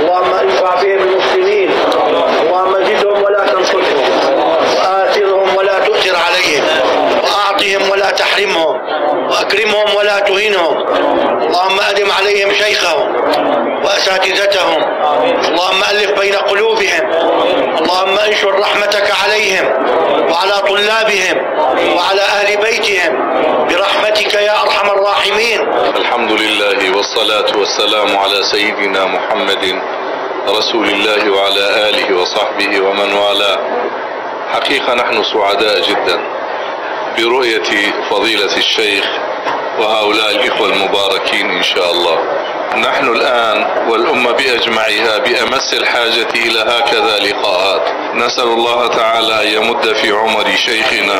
اللهم انفع بهم المسلمين، اللهم زدهم ولا تنقصهم، وآثرهم ولا تؤثر عليهم، وأعطهم ولا تحرمهم، وأكرمهم ولا تهينهم. اللهم أدم عليهم شيخهم وأساتذتهم، اللهم ألف بين قلوبهم، اللهم انشر رحمتك عليهم وعلى طلابهم وعلى أهل بيتهم برحمتك يا أرحم الراحمين. الحمد لله والصلاة والسلام على سيدنا محمد رسول الله وعلى آله وصحبه ومن والاه. حقيقة نحن سعداء جدا برؤية فضيلة الشيخ وهؤلاء الإخوة المباركين إن شاء الله. نحن الآن والأمة بأجمعها بأمس الحاجة إلى هكذا لقاءات. نسأل الله تعالى أن يمد في عمر شيخنا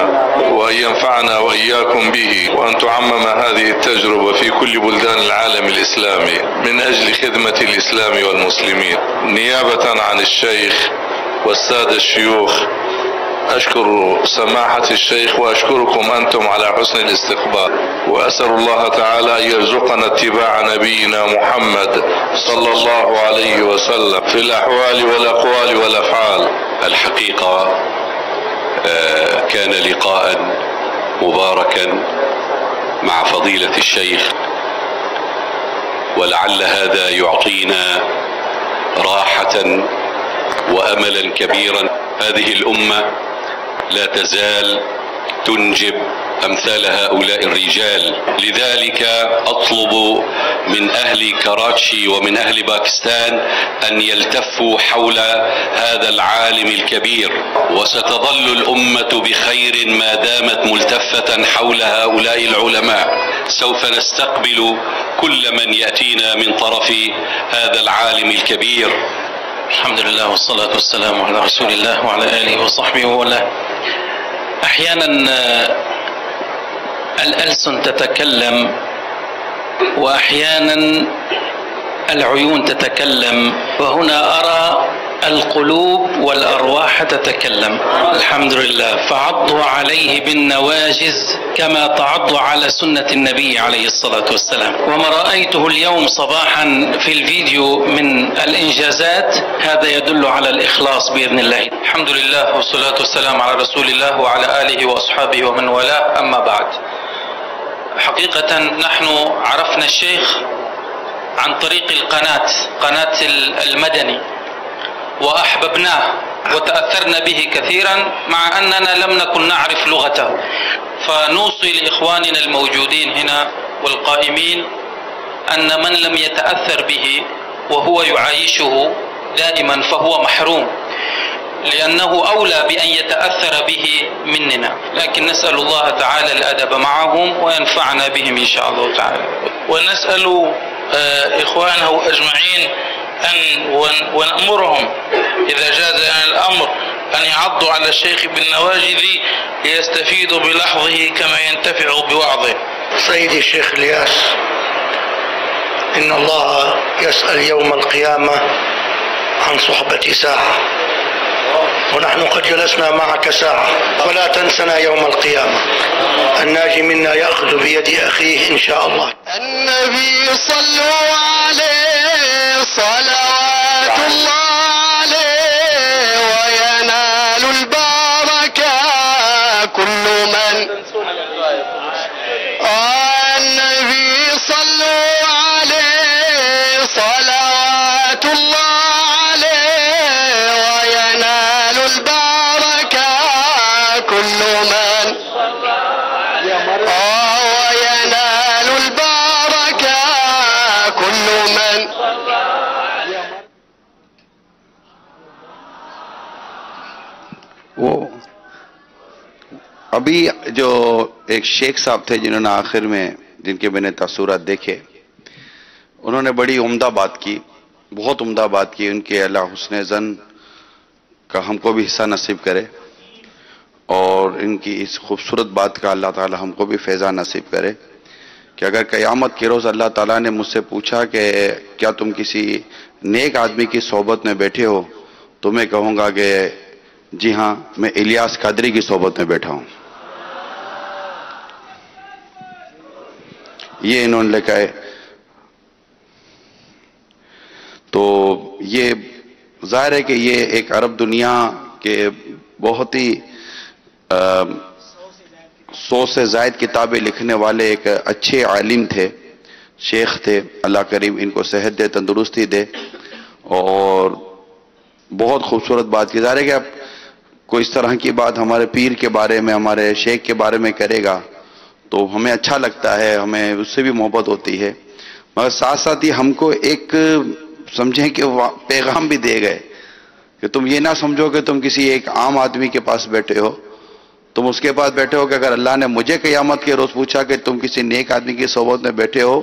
وأن ينفعنا وإياكم به، وأن تعمم هذه التجربة في كل بلدان العالم الإسلامي من أجل خدمة الإسلام والمسلمين. نيابة عن الشيخ والسادة الشيوخ أشكر سماحة الشيخ وأشكركم أنتم على حسن الاستقبال، وأسأل الله تعالى أن يرزقنا اتباع نبينا محمد صلى الله عليه وسلم في الأحوال والأقوال والأفعال. الحقيقة كان لقاء مباركا مع فضيلة الشيخ، ولعل هذا يعطينا راحة وأملا كبيرا. هذه الأمة لا تزال تنجب أمثال هؤلاء الرجال، لذلك أطلب من أهل كراتشي ومن أهل باكستان أن يلتفوا حول هذا العالم الكبير، وستظل الأمة بخير ما دامت ملتفة حول هؤلاء العلماء. سوف نستقبل كل من يأتينا من طرف هذا العالم الكبير. الحمد لله والصلاة والسلام على رسول الله وعلى آله وصحبه وله. أحيانا الألسن تتكلم، وأحيانا العيون تتكلم، وهنا أرى القلوب والأرواح تتكلم. الحمد لله. فعضوا عليه بالنواجذ كما تعضوا على سنة النبي عليه الصلاة والسلام. وما رأيته اليوم صباحا في الفيديو من الإنجازات هذا يدل على الإخلاص بإذن الله. الحمد لله والصلاة والسلام على رسول الله وعلى آله وأصحابه ومن والاه. أما بعد، حقيقة نحن عرفنا الشيخ عن طريق قناة المدني، وأحببناه وتأثرنا به كثيرا، مع أننا لم نكن نعرف لغته. فنوصي لإخواننا الموجودين هنا والقائمين أن من لم يتأثر به وهو يعايشه دائما فهو محروم، لأنه أولى بأن يتأثر به مننا. لكن نسأل الله تعالى الأدب معهم وينفعنا بهم إن شاء الله تعالى. ونسأل إخوانه أجمعين ونأمرهم إذا جاز لنا الأمر أن يعضوا على الشيخ بالنواجذ ليستفيدوا بلحظه كما ينتفعوا بوعظه. سيدي الشيخ الياس، إن الله يسأل يوم القيامة عن صحبة ساعة، ونحن قد جلسنا معك ساعة، فلا تنسنا يوم القيامة. الناجي منا يأخذ بيد أخيه إن شاء الله. النبي صلوا عليه صلوات الله عليه، وينال البركة كل من. النبي صلوا عليه صلوات الله دوما. وہ ابھی جو ایک شیخ صاحب تھے جنہوں نے آخر میں جن کے میں نے تاثرات دیکھے، انہوں نے بڑی عمدہ بات کی، بہت عمدہ بات کی. ان کے اللہ حسن ظن کا ہم کو بھی حصہ نصیب کرے، اور ان کی اس خوبصورت بات کا اللہ تعالی ہم کو بھی فیضان نصیب کرے کہ اگر قیامت کے روز اللہ تعالیٰ نے مجھ سے پوچھا کہ کیا تم کسی نیک آدمی کی صحبت میں بیٹھے ہو، تو میں کہوں گا کہ جی ہاں، میں الیاس قادری کی صحبت میں بیٹھا ہوں. یہ انہوں نے لکھا ہے. تو یہ ظاہر ہے کہ یہ ایک عرب دنیا کے بہت ہی 100 سے زائد کتابیں لکھنے والے ایک اچھے عالم تھے، شیخ تھے. اللہ کریم ان کو صحت دے، تندرستی دے، اور بہت خوبصورت بات کی. ظاہر ہے کہ اب کوئی اس طرح کی بات ہمارے پیر کے بارے میں، ہمارے شیخ کے بارے میں کرے گا تو ہمیں اچھا لگتا ہے، ہمیں اس سے بھی محبت ہوتی ہے، مگر ساتھ ساتھ ہی ہم کو ایک سمجھیں کہ پیغام بھی دے گئے کہ تم یہ نہ سمجھو کہ تم کسی ایک عام آدمی کے پاس بیٹھے ہو، تم اس کے پاس بیٹھے ہو کہ اگر اللہ نے مجھے قیامت کے روز پوچھا کہ تم کسی نیک آدمی کی صحبت میں بیٹھے ہو،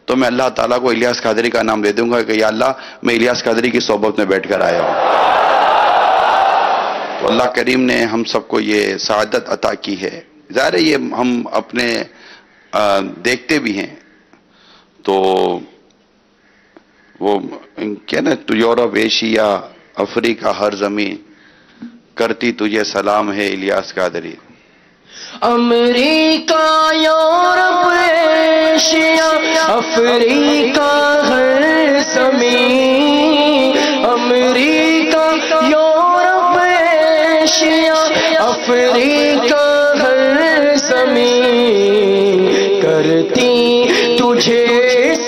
تو میں اللہ تعالیٰ کو الیاس قادری کا نام دے دوں گا کہ یا اللہ میں الیاس قادری کی صحبت میں بیٹھ کر آیا ہوں. تو اللہ کریم نے ہم سب کو یہ سعادت عطا کی ہے. ظاہر ہے یہ ہم اپنے دیکھتے بھی ہیں. تو وہ کیا نا، تو یورپ، ایشیا، افریقہ، ہر زمین کرتی تجھے سلام ہے الیاس قادری. امریکہ، یورپ، ایشیا، افریقہ، ہر زمین. امریکہ، یورپ، ایشیا، افریقہ، ہر زمین کرتی تجھے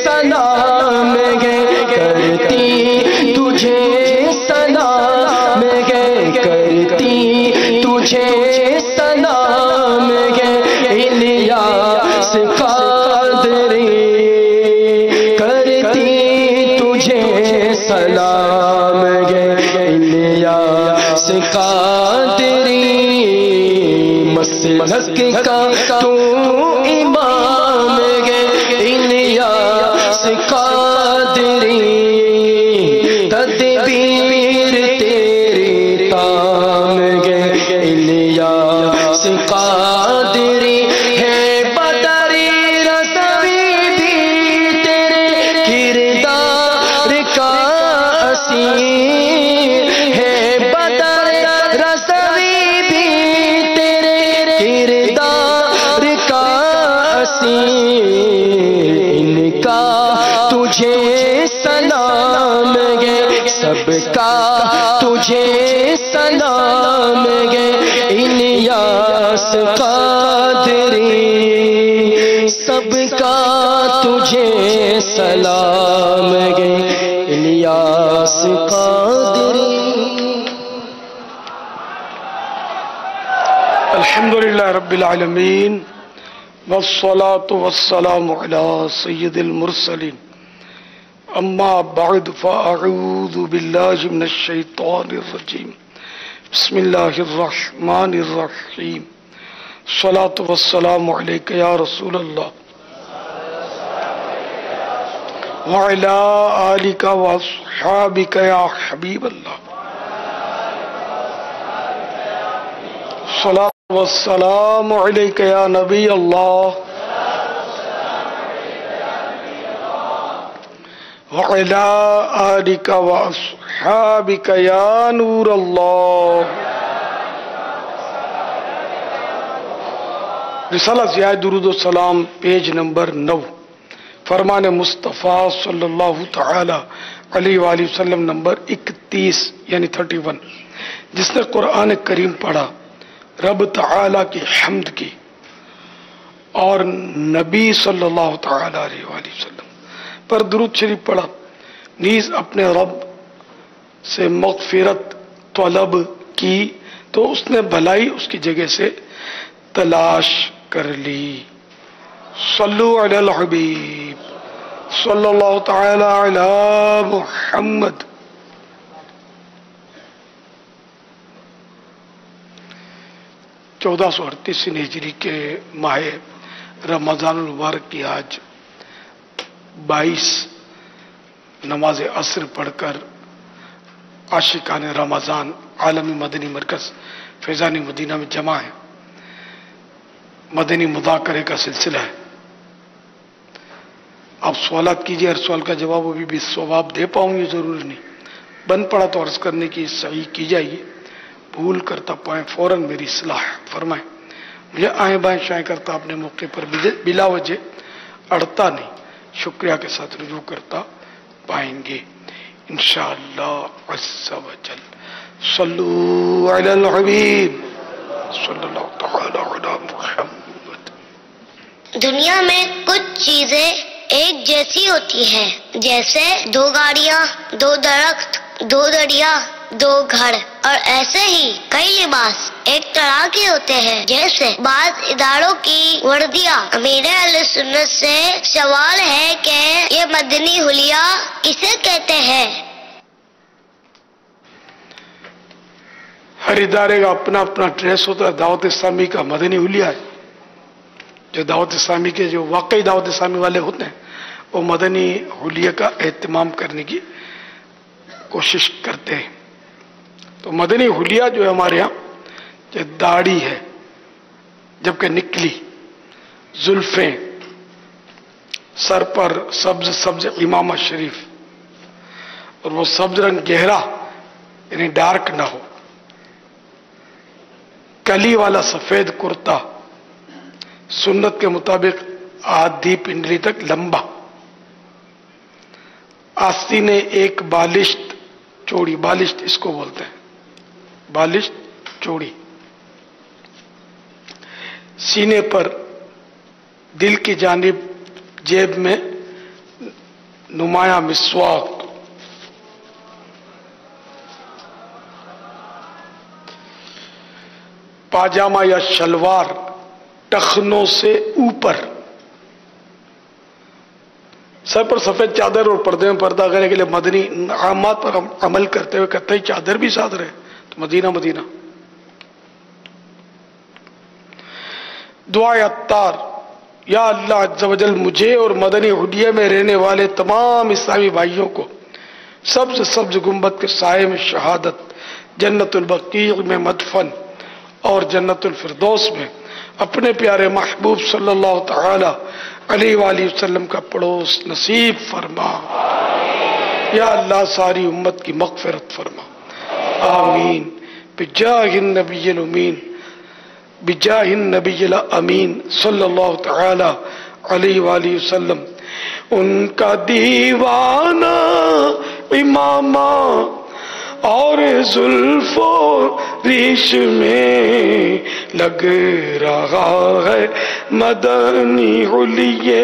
سلام گے، کرتی تجھے سلام گے، کرتی تجھے سلام گے الیاس قادری، کرتی تجھے سلام گے الیاس قادری. مسلک کا تو امام گے الیاس قادری، تدبیر تیری تام گے الیاس قادری. ہے بدری رضوی بھی تیرے کردار کا اسیر، ہے بدر رضوی بھی تیرے کردار کا اسیر. ان کا تجھے سلام گے، سب کا تجھے سلام گے الیاس قادری، سب کا تجھے سلام گے الیاس قادری. الحمدللہ رب العالمین، والصلاة والسلام علی سید المرسلین. اما بعد فاعوذ باللہ من الشیطان الرجیم. بسم اللہ الرحمن الرحیم. الصلاة والسلام علیک یا رسول اللہ وعلی آلک واصحابک یا حبیب اللہ. الصلاة والسلام علیک یا نبی اللہ وعلی آلک واصحابک یا نور اللہ. رسالہ ضیاء درود و سلام، پیج نمبر 9، فرمان مصطفیٰ صلی اللہ تعالی علیہ وآلہ وسلم نمبر 31 یعنی 31. جس نے قرآن کریم پڑھا، رب تعالی کی حمد کی، اور نبی صلی اللہ تعالی علیہ وآلہ وسلم پر درود شریف پڑھا، نیز اپنے رب سے مغفرت طلب کی، تو اس نے بھلائی اس کی جگہ سے تلاش کر لی. صلو علی الحبیب صلی اللہ تعالی علی محمد. چودہ سو 38 ہجری کے ماہ رمضان المبارک کی آج 22 نماز عصر پڑھ کر عاشقان رمضان عالمی مدنی مرکز فیضان مدینہ میں جمع ہے. مدنی مذاکرے کا سلسلہ ہے. آپ سوالات کیجئے، ہر سوال کا جواب ابھی بھی ثواب دے پاؤں یہ ضروری نہیں. بن پڑا تو عرض کرنے کی صحیح کی جائیے، بھول کرتا پائیں فوراً میری اصلاح فرمائیں. مجھے آئیں بائیں شائیں کرتا اپنے موقع پر بلا وجہ اڑتا نہیں، شکریہ کے ساتھ رجوع کرتا پائیں گے انشاءاللہ عز و جل. صلو علی الحبیب صلی اللہ تعالی علی محمد. دنیا میں کچھ چیزیں ایک جیسی ہوتی ہیں، جیسے دو گاڑیاں، دو درخت، دو دریا، دو گھر، اور ایسے ہی کئی لباس ایک طرح کے ہوتے ہیں جیسے بعض اداروں کی وردیاں. امیر اہل سنت سے سوال ہے کہ یہ مدنی حلیہ کسے کہتے ہیں؟ ہر ادارے کا اپنا اپنا ڈریس ہوتا ہے. دعوت اسلامی کا مدنی حلیہ ہے. جو دعوت اسلامی کے جو واقعی دعوت اسلامی والے ہوتے ہیں وہ مدنی حلیہ کا اہتمام کرنے کی کوشش کرتے ہیں. تو مدنی حلیہ جو ہے ہمارے ہاں جو داڑھی ہے جبکہ نکلی، زلفیں، سر پر سبز سبز امامہ شریف، اور وہ سبز رنگ گہرا یعنی ڈارک نہ ہو، کلی والا سفید کرتا سنت کے مطابق آدھی پنڈلی تک لمبا، آستینے ایک بالشت چوڑی، بالشت اس کو بولتے ہیں، بالشت چوڑی، سینے پر دل کی جانب جیب میں نمایاں مسواک، پاجامہ یا شلوار ٹخنوں سے اوپر، سر پر سفید چادر اور پردے میں پردہ کرنے کے لیے مدنی انعامات پر عمل کرتے ہوئے کتھئی چادر بھی ساتھ رہے تو مدینہ مدینہ. دعائے عطار، یا اللہ عز و جل مجھے اور مدنی حلیہ میں رہنے والے تمام اسلامی بھائیوں کو سبز سبز گنبد کے سائے میں شہادت، جنت البقیع میں مدفن اور جنت الفردوس میں اپنے پیارے محبوب صلی اللہ تعالی علیہ وآلہ وسلم کا پڑوس نصیب فرما. یا اللہ ساری امت کی مغفرت فرما. آمین بجاہ النبی الامین، بجاہ النبی الامین صلی اللہ تعالی علیہ وآلہ وسلم. ان کا دیوانہ امامہ اور زلف و ریش میں لگ رہا ہے مدنی حلیے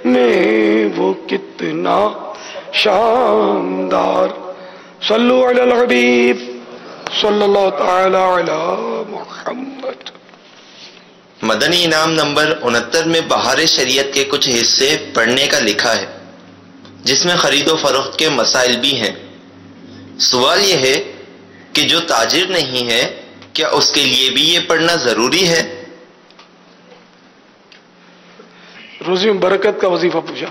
میں وہ کتنا شاندار. صلو علی الحبیب صلی اللہ تعالی علی محمد. مدنی انعام نمبر 69 میں بہار شریعت کے کچھ حصے پڑھنے کا لکھا ہے جس میں خرید و فروخت کے مسائل بھی ہیں. سوال یہ ہے کہ جو تاجر نہیں ہے کیا اس کے لیے بھی یہ پڑھنا ضروری ہے؟ روزی میں برکت کا وظیفہ پوچھا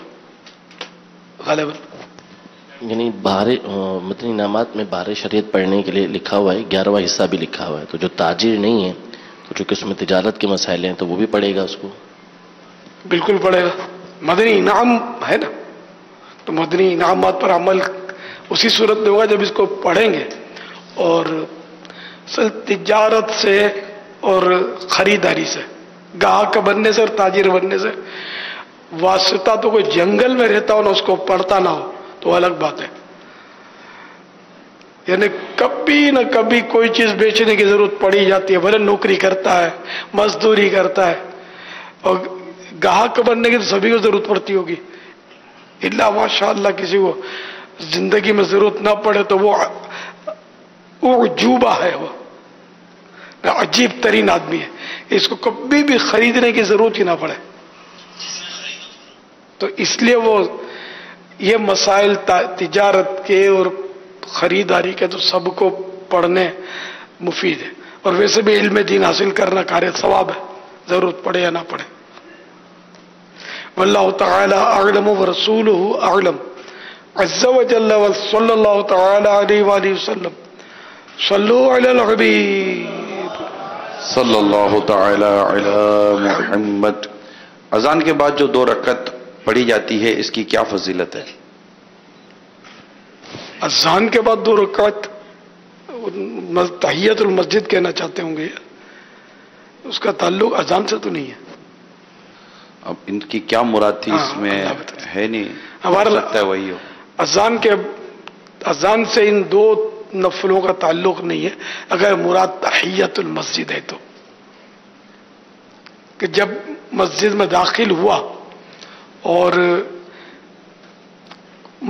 غالباً. یعنی مدنی انعامات میں بہار شریعت پڑھنے کے لیے لکھا ہوا ہے، 11واں حصہ بھی لکھا ہوا ہے. تو جو تاجر نہیں ہے تو چونکہ اس میں تجارت کے مسائل ہیں تو وہ بھی پڑھے گا اس کو؟ بالکل پڑھے گا. مدنی انعام ہے نا، تو مدنی انعامات پر عمل اسی صورت میں ہوگا جب اس کو پڑھیں گے. اور تجارت سے اور خریداری سے، گاہک بننے سے اور تاجر بننے سے واسطہ تو کوئی جنگل میں رہتا ہو نا اس کو پڑھتا نہ ہو تو الگ بات ہے. یعنی کبھی نہ کبھی کوئی چیز بیچنے کی ضرورت پڑی جاتی ہے، بھلے نوکری کرتا ہے، مزدوری کرتا ہے، اور گاہک بننے کی تو سبھی کو ضرورت پڑتی ہوگی. اللہ ماشاء اللہ کسی کو زندگی میں ضرورت نہ پڑے تو وہ عجوبہ ہے، وہ عجیب ترین آدمی ہے. اس کو کبھی بھی خریدنے کی ضرورت ہی نہ پڑے. تو اس لیے وہ یہ مسائل تجارت کے اور خریداری کے تو سب کو پڑھنے مفید ہے، اور ویسے بھی علم دین حاصل کرنا کار ثواب ہے، ضرورت پڑے یا نہ پڑے۔ واللہ تعالی اعلم ورسولہ اعلم عز وجل وصلی اللہ تعالی علیہ وآلہ وسلم صلو علی الحبیب صلی اللہ تعالی علی محمد۔ اذان کے بعد جو 2 رکعت پڑھی جاتی ہے اس کی کیا فضیلت ہے؟ اذان کے بعد 2 رکعت تحیت المسجد کہنا چاہتے ہوں گے، اس کا تعلق اذان سے تو نہیں ہے۔ اب ان کی کیا مراد تھی اس میں ہے نہیں، ہمارا لگتا ہے وہی ہو۔ اذان سے ان 2 نفلوں کا تعلق نہیں ہے، اگر مراد تحیت المسجد ہے تو، کہ جب مسجد میں داخل ہوا اور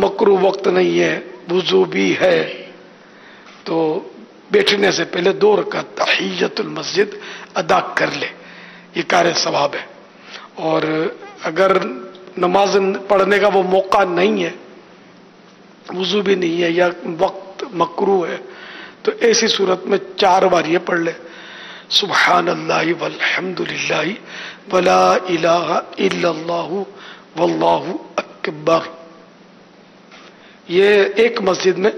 مکروہ وقت نہیں ہے، وضو بھی ہے، تو بیٹھنے سے پہلے 2 رکعت تحیت المسجد ادا کر لے، یہ کار ثواب ہے۔ اور اگر نماز پڑھنے کا وہ موقع نہیں ہے، وضو بھی نہیں ہے یا وقت مکروہ ہے، تو ایسی صورت میں 4 بار یہ پڑھ لے، سبحان اللہ والحمد للہ ولا الہ الا اللہ واللہ اکبر۔ یہ ایک مسجد میں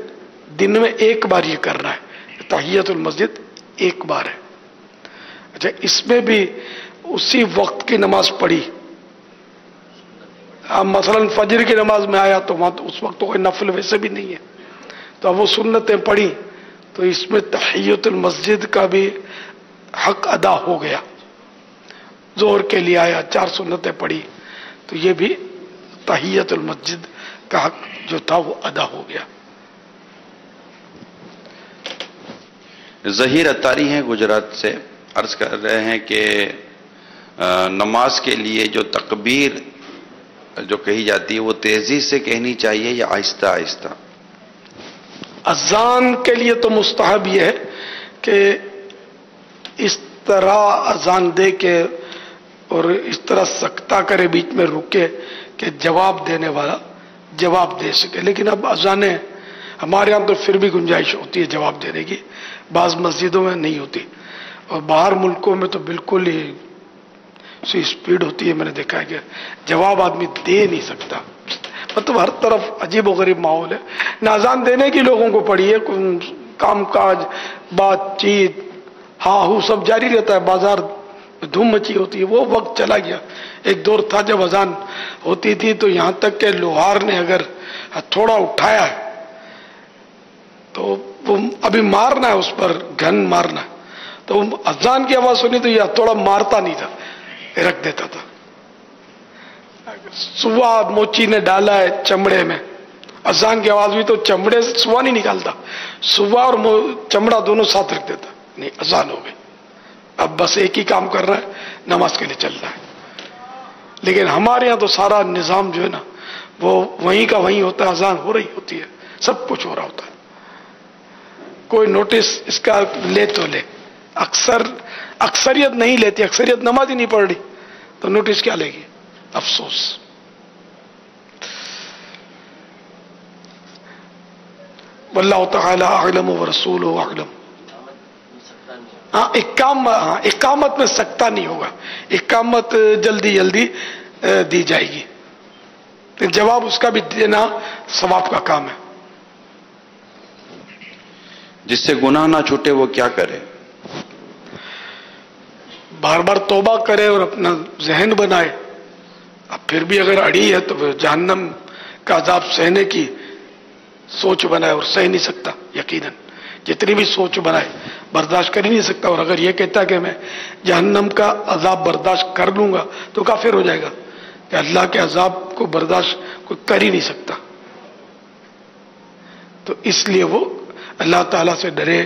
دن میں 1 بار یہ کرنا ہے، تحیت المسجد 1 بار ہے۔ اچھا، اس میں بھی اسی وقت کی نماز پڑھی، اب مثلا فجر کی نماز میں آیا تو وہاں اس وقت تو کوئی نفل ویسے بھی نہیں ہے، تو اب وہ سنتیں پڑھی تو اس میں تحیت المسجد کا بھی حق ادا ہو گیا۔ ظہر کے لیے آیا، 4 سنتیں پڑھی، تو یہ بھی تحیت المسجد کا حق جو تھا وہ ادا ہو گیا۔ ظہیر اتاری ہیں گجرات سے، عرض کر رہے ہیں کہ نماز کے لیے جو تکبیر جو کہی جاتی ہے وہ تیزی سے کہنی چاہیے یا آہستہ آہستہ؟ اذان کے لیے تو مستحب یہ ہے کہ اس طرح اذان دے کے اور اس طرح سکتہ کرے، بیچ میں رکے کہ جواب دینے والا جواب دے سکے۔ لیکن اب اذانیں ہمارے یہاں تو پھر بھی گنجائش ہوتی ہے جواب دینے کی، بعض مسجدوں میں نہیں ہوتی، اور باہر ملکوں میں تو بالکل ہی سی سپیڈ ہوتی ہے۔ میں نے دیکھا ہے کہ جواب آدمی دے نہیں سکتا، مطلب ہر طرف عجیب و غریب ماحول ہے۔ نہ اذان دینے کی لوگوں کو پڑی ہے، کام کاج، بات چیت، ہاں ہو سب جاری رہتا ہے، بازار دھوم مچی ہوتی ہے، وہ وقت چلا گیا۔ ایک دور تھا جب اذان ہوتی تھی تو یہاں تک کہ لوہار نے اگر تھوڑا اٹھایا ہے تو وہ ابھی مارنا ہے، اس پر گن مارنا ہے، تو اذان کی آواز سنی تو یہ تھوڑا مارتا نہیں تھا، رکھ دیتا تھا۔ سوا موچی نے ڈالا ہے چمڑے میں، اذان کی آواز بھی تو چمڑے سے سوا نہیں نکالتا، سوا اور چمڑا دونوں ساتھ رکھ دیتا، نہیں اذان ہو گئی۔ اب بس ایک ہی کام کر رہا ہے، نماز کے لیے چل رہا ہے۔ لیکن ہمارے یہاں تو سارا نظام جو ہے نا وہ وہیں کا وہیں ہوتا ہے، اذان ہو رہی ہوتی ہے، سب کچھ ہو رہا ہوتا ہے، کوئی نوٹس اس کا لے تو لے، اکثریت نہیں لیتی، اکثریت نماز ہی نہیں پڑھ رہی تو نوٹس کیا لے گی؟ افسوس۔ واللہ تعالی اعلم ورسولہ اعلم۔ اقامت میں سکتہ نہیں ہوگا، اقامت جلدی جلدی دی جائے گی، جواب اس کا بھی دینا ثواب کا کام ہے۔ جس سے گناہ نہ چھوٹے وہ کیا کرے؟ بار بار توبہ کرے اور اپنا ذہن بنائے۔ اب پھر بھی اگر اڑی ہے تو پھر جہنم کا عذاب سہنے کی سوچ بنائے، اور سہ نہیں سکتا، یقیناً جتنی بھی سوچ بنائے برداشت کر ہی نہیں سکتا۔ اور اگر یہ کہتا کہ میں جہنم کا عذاب برداشت کر لوں گا تو کافر ہو جائے گا، کہ اللہ کے عذاب کو برداشت کوئی کر ہی نہیں سکتا۔ تو اس لیے وہ اللہ تعالیٰ سے ڈرے،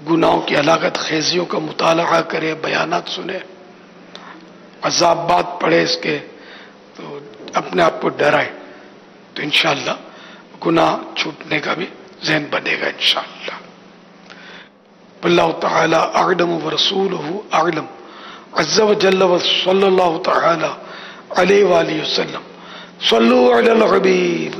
گناہوں کی ہلاکت خیزیوں کا مطالعہ کرے، بیانات سنے، عذابات پڑھے اس کے، تو اپنے آپ کو ڈرائے، تو انشاءاللہ گناہ چھوٹنے کا بھی ذہن بنے گا انشاءاللہ۔ واللہ تعالی اعلم ورسولہ اعلم عز وجل وصلی اللہ تعالی علیہ وآلہ وسلم۔ صلو علی الحبیب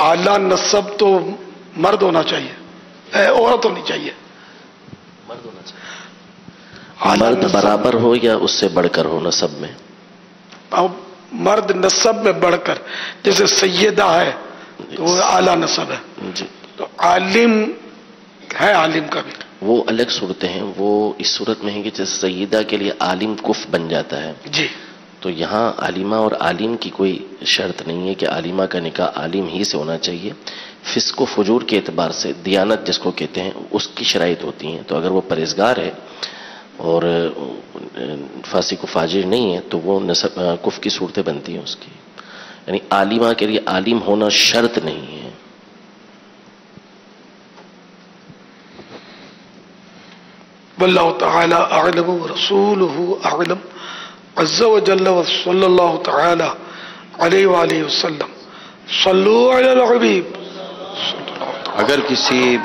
اعلیٰ نسب تو مرد ہونا چاہیے، عورت ہونی چاہیے. مرد ہونا چاہیے. مرد برابر ہو یا اس سے بڑھ کر ہو نسب میں؟ مرد نسب میں بڑھ کر، جیسے سیدہ ہے تو وہ اعلیٰ نسب ہے. جی. تو عالم ہے، عالم کا بھی وہ الگ صورتیں ہیں. وہ اس صورت میں ہے کہ جیسے سیدہ کے لیے عالم کف بن جاتا ہے. جی. تو یہاں عالمہ اور عالم کی کوئی شرط نہیں ہے کہ عالمہ کا نکاح عالم ہی سے ہونا چاہیے. فسق و فجور کے اعتبار سے دیانت جس کو کہتے ہیں اس کی شرائط ہوتی ہیں. تو اگر وہ پرہیزگار ہے اور فاسق و فاجر نہیں ہے تو وہ کفر کی صورتیں بنتی ہیں اس کی. یعنی عالمہ کے لیے عالم ہونا شرط نہیں ہے. واللہ تعالی اعلم ورسولہ اعلم عز وجل وصلی اللہ تعالی علیہ وآلہ وسلم. صلو علی الحبیب. اگر کسی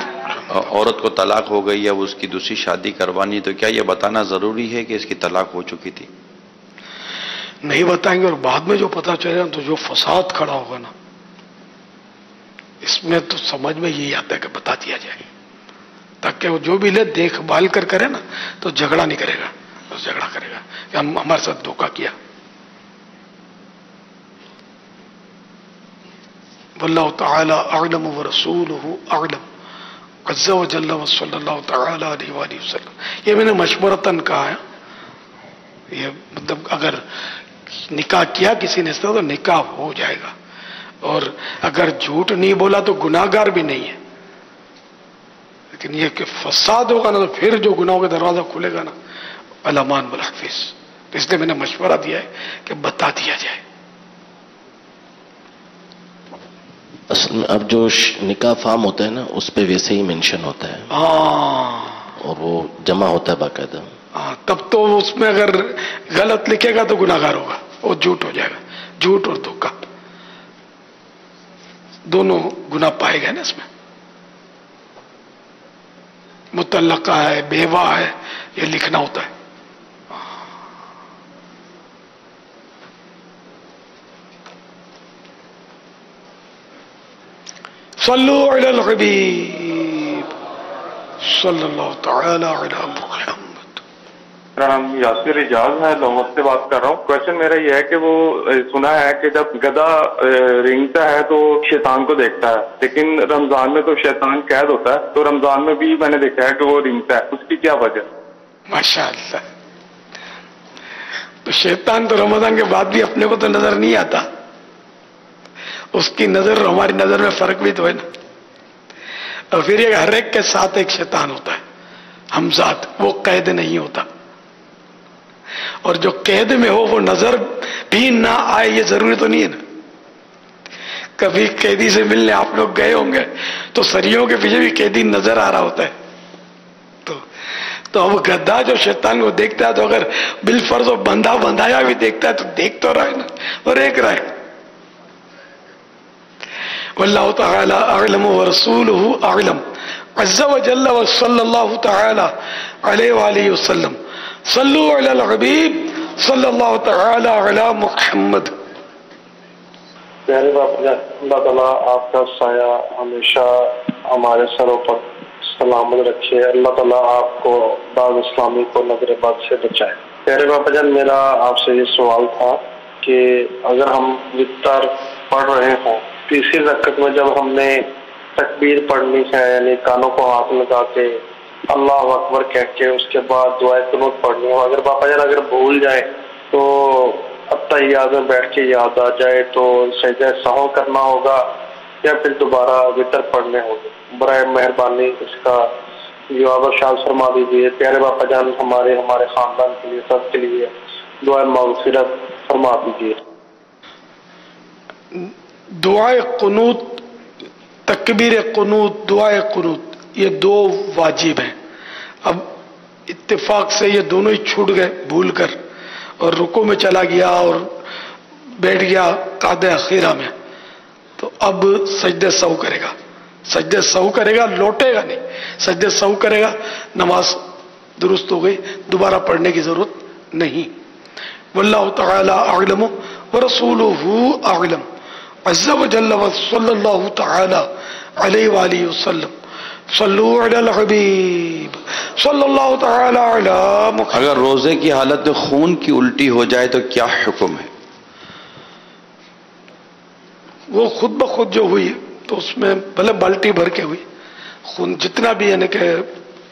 عورت کو طلاق ہو گئی یا اس کی دوسری شادی کروانی تو کیا یہ بتانا ضروری ہے کہ اس کی طلاق ہو چکی تھی؟ نہیں بتائیں گے، اور بعد میں جو پتا چلے گا تو جو فساد کھڑا ہوگا نا، اس میں تو سمجھ میں یہی آتا ہے کہ بتا دیا جائے تاکہ وہ جو بھی لے دیکھ بھال کر کرے نا تو جھگڑا نہیں کرے گا. بس جھگڑا کرے گا کہ ہمارے ساتھ دھوکہ کیا. واللہ تعالی اعلم ورسولہ اعلم عز وجل وصلی اللہ تعالی علیہ وآلہ وسلم. یہ میں نے مشورتاً کہا ہے. یہ مطلب اگر نکاح کیا کسی نے تو نکاح ہو جائے گا، اور اگر جھوٹ نہیں بولا تو گناہگار بھی نہیں ہے. لیکن یہ کہ فساد ہوگا نا تو پھر جو گناہوں کا دروازہ کھلے گا نا، علامان بالحفظ. تو اس لیے میں نے مشورہ دیا ہے کہ بتا دیا جائے. اصل میں اب جو نکاح فارم ہوتا ہے نا اس پہ ویسے ہی مینشن ہوتا ہے اور وہ جمع ہوتا ہے باقاعدہ. تب تو اس میں اگر غلط لکھے گا تو گناہگار ہوگا، وہ جھوٹ ہو جائے گا. جھوٹ اور دھوکہ دونوں گناہ پائے گئے نا اس میں. متعلقہ ہے، بیوہ ہے، یہ لکھنا ہوتا ہے. صلو علی الحبیب صلی اللہ تعالی علی محمد. میرا نام یاسر اجاز ہے، لومت سے بات کر رہا ہوں. کوشچن میرا یہ ہے کہ وہ سنا ہے کہ جب گدھا رینگتا ہے تو شیطان کو دیکھتا ہے، لیکن رمضان میں تو شیطان قید ہوتا ہے، تو رمضان میں بھی میں نے دیکھا ہے کہ وہ رینگتا ہے. اس کی کیا وجہ؟ ماشاء اللہ. تو شیطان تو رمضان کے بعد بھی اپنے کو تو نظر نہیں آتا، اس کی نظر اور ہماری نظر میں فرق بھی تو ہے نا. اور پھر یہ ہر ایک کے ساتھ ایک شیطان ہوتا ہے ہمزاد، وہ قید نہیں ہوتا. اور جو قید میں ہو وہ نظر بھی نہ آئے یہ ضروری تو نہیں ہے نا. کبھی قیدی سے ملنے آپ لوگ گئے ہوں گے تو سریوں کے پیچھے بھی قیدی نظر آ رہا ہوتا ہے. تو اب گدھا جو شیطان کو دیکھتا ہے تو اگر بالفرض و بندھایا بھی دیکھتا ہے تو دیکھ تو رہا ہے نا، اور ایک رہا ہے. واللہ تعالی اعلم ورسولہ اعلم عز وجل وصلی اللہ تعالی علیہ وآلہ وسلم. صلو علی الحبیب صلی اللہ تعالی علی محمد. پیارے باپ جان، اللہ تعالیٰ آپ کا سایہ ہمیشہ ہمارے سروں پر سلامت رکھے. اللہ تعالیٰ آپ کو دعوت اسلامی کو نظر بد سے بچائے. پیارے باپ جان، میرا آپ سے یہ سوال تھا کہ اگر ہم وطر پڑھ رہے ہوں، تیسری رکعت میں جب ہم نے تکبیر پڑھنی ہے، یعنی کانوں کو ہاتھ لگا کے اللہ اکبر کہہ کے اس کے بعد دعائے قنوت پڑھنی ہو، اگر باپا جان اگر بھول جائے تو اتحیات میں بیٹھ کے یاد آ جائے تو سجدہ سہو کرنا ہوگا یا پھر دوبارہ وطر پڑھنے ہوگا؟ برائے مہربانی اس کا جواب ارشاد فرما دیجیے. پیارے باپا جان، ہمارے خاندان کے لیے، سب کے لیے دعائے مغفرت فرما دیجیے. دعائے قنوت، تکبیر قنوت، دعائے قنوت، یہ دو واجب ہیں. اب اتفاق سے یہ دونوں ہی چھوٹ گئے بھول کر، اور رکوع میں چلا گیا اور بیٹھ گیا قعدہ اخیرہ میں، تو اب سجدہ سہو کرے گا. سجدہ سہو کرے گا، لوٹے گا نہیں، سجدہ سہو کرے گا. نماز درست ہو گئی، دوبارہ پڑھنے کی ضرورت نہیں. واللہ تعالی اعلم ورسولہ اعلم عز و جل و صلی اللہ تعالی علیہ وآلہ وسلم صلو علی الحبیب صلی اللہ تعالی علی محمد. اگر روزے کی حالت میں خون کی الٹی ہو جائے تو کیا حکم ہے؟ وہ خود بخود جو ہوئی تو اس میں بھلے بالٹی بھر کے ہوئی خون جتنا بھی یعنی کہ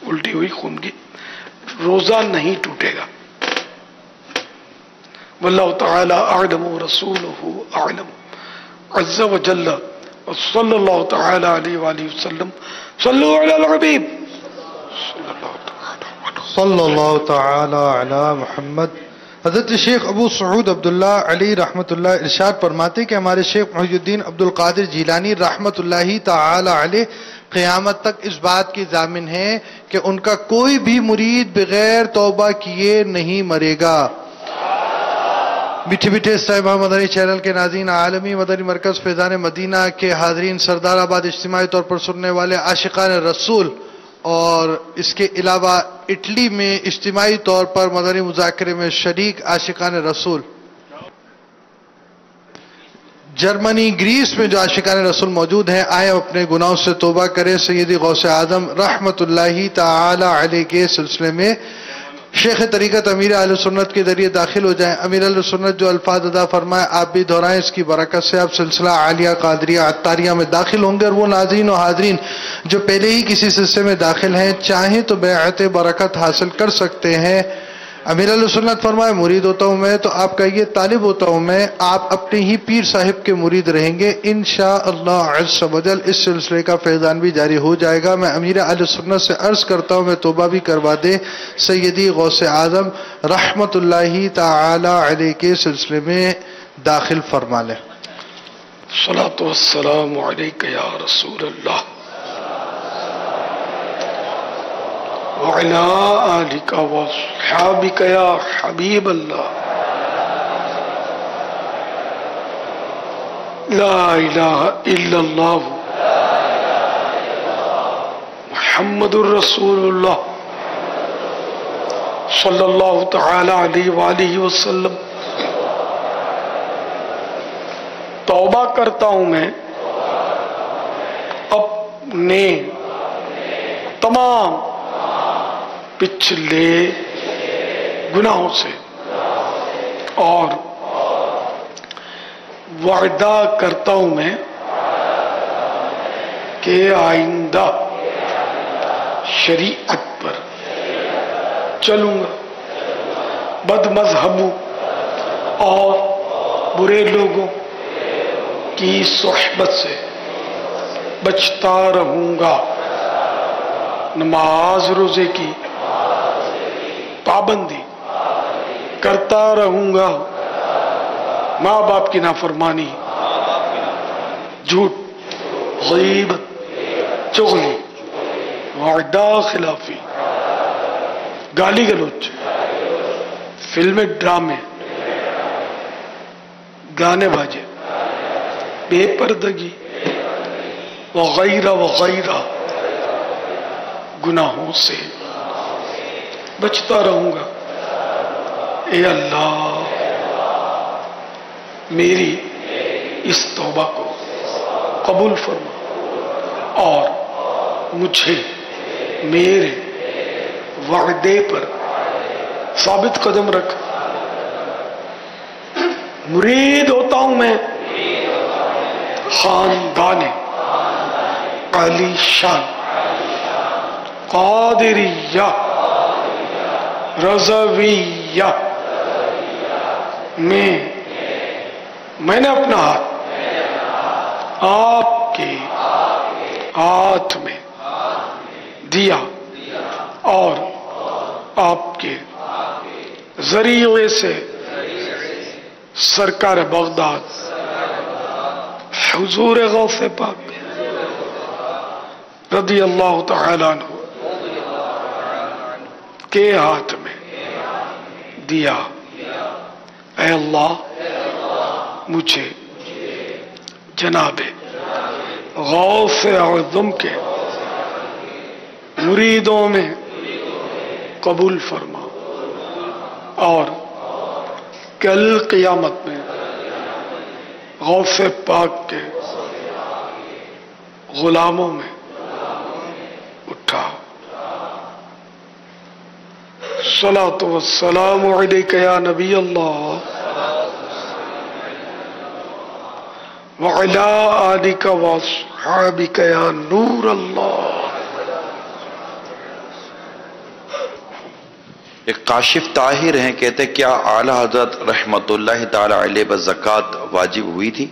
الٹی ہوئی خون کی، روزہ نہیں ٹوٹے گا. واللہ تعالی اعلم ورسولہ اعلم عز و جل صلی اللہ تعالی علیہ وآلہ وسلم صلو علی الحبیب صلی اللہ تعالی علی محمد. حضرت شیخ ابو سعود عبداللہ علی رحمت اللہ ارشاد فرماتے کہ ہمارے شیخ محی الدین عبد القادر جیلانی رحمت اللہ تعالی علیہ قیامت تک اس بات کی ضامن ہیں کہ ان کا کوئی بھی مرید بغیر توبہ کیے نہیں مرے گا. میٹھے میٹھے صاحبہ مدنی چینل کے ناظرین، عالمی مدنی مرکز فیضان مدینہ کے حاضرین، سردار آباد اجتماعی طور پر سننے والے عاشقان رسول، اور اس کے علاوہ اٹلی میں اجتماعی طور پر مدنی مذاکرے میں شریک عاشقان رسول، جرمنی، گریس میں جو عاشقان رسول موجود ہیں، آئے اپنے گناہوں سے توبہ کریں. سیدی غوث اعظم رحمت اللہ تعالی علیہ کے سلسلے میں شیخ طریقت امیر اہل سنت کے ذریعے داخل ہو جائیں. امیر اہل سنت جو الفاظ ادا فرمائے آپ بھی دہرائیں، اس کی برکت سے آپ سلسلہ عالیہ قادریہ عطاریہ میں داخل ہوں گے. اور وہ ناظرین و حاضرین جو پہلے ہی کسی سلسلے میں داخل ہیں چاہیں تو بیعت برکت حاصل کر سکتے ہیں. امیر اہل سنت فرمائے مرید ہوتا ہوں میں، تو آپ کہیے طالب ہوتا ہوں میں. آپ اپنے ہی پیر صاحب کے مرید رہیں گے انشاءاللہ عز و جل. اس سلسلے کا فیضان بھی جاری ہو جائے گا. میں امیر اہل سنت سے عرض کرتا ہوں میں توبہ بھی کروا دے. سیدی غوث اعظم رحمت اللہ تعالی علیہ کے سلسلے میں داخل فرما لیں. الصلاۃ والسلام علیک یا رسول اللہ وعلی آلک وصحابک یا حبیب اللہ. لا الہ الا اللہ محمد الرسول اللہ صلی اللہ تعالی علیہ وآلہ وسلم. توبہ کرتا ہوں میں اپنے تمام پچھلے گناہوں سے، اور وعدہ کرتا ہوں میں کہ آئندہ شریعت پر چلوں گا، بد مذہبوں اور برے لوگوں کی صحبت سے بچتا رہوں گا، نماز روزے کی پابندی کرتا رہوں گا، ماں باپ کی نافرمانی، جھوٹ، غیبت، چغلی، وعدہ خلافی، گالی گلوچ، فلمیں، ڈرامے، گانے باجے، بے پردگی وغیرہ وغیرہ گناہوں سے بچتا رہوں گا. اے اللہ میری اس توبہ کو قبول فرما اور مجھے میرے وعدے پر ثابت قدم رکھ. مرید ہوتا ہوں میں خاندان علی شان قادریہ رضویہ میں نے اپنا ہاتھ آپ کے ہاتھ میں دیا اور آپ کے ذریعے سے سرکار بغداد حضور غوث پاک رضی اللہ تعالی عنہ کے ہاتھ میں دیا. اے اللہ مجھے جناب غوث اعظم کے مریدوں میں قبول فرما اور کل قیامت میں غوث پاک کے غلاموں میں اٹھا. صلاۃ والسلام علیک یا نبی اللہ وعلی آلک واصحابک یا نور اللہ. ایک کاشف طاہر ہیں، کہتے کیا اعلی حضرت رحمت اللہ تعالی علیہ پر زکوٰۃ واجب ہوئی تھی؟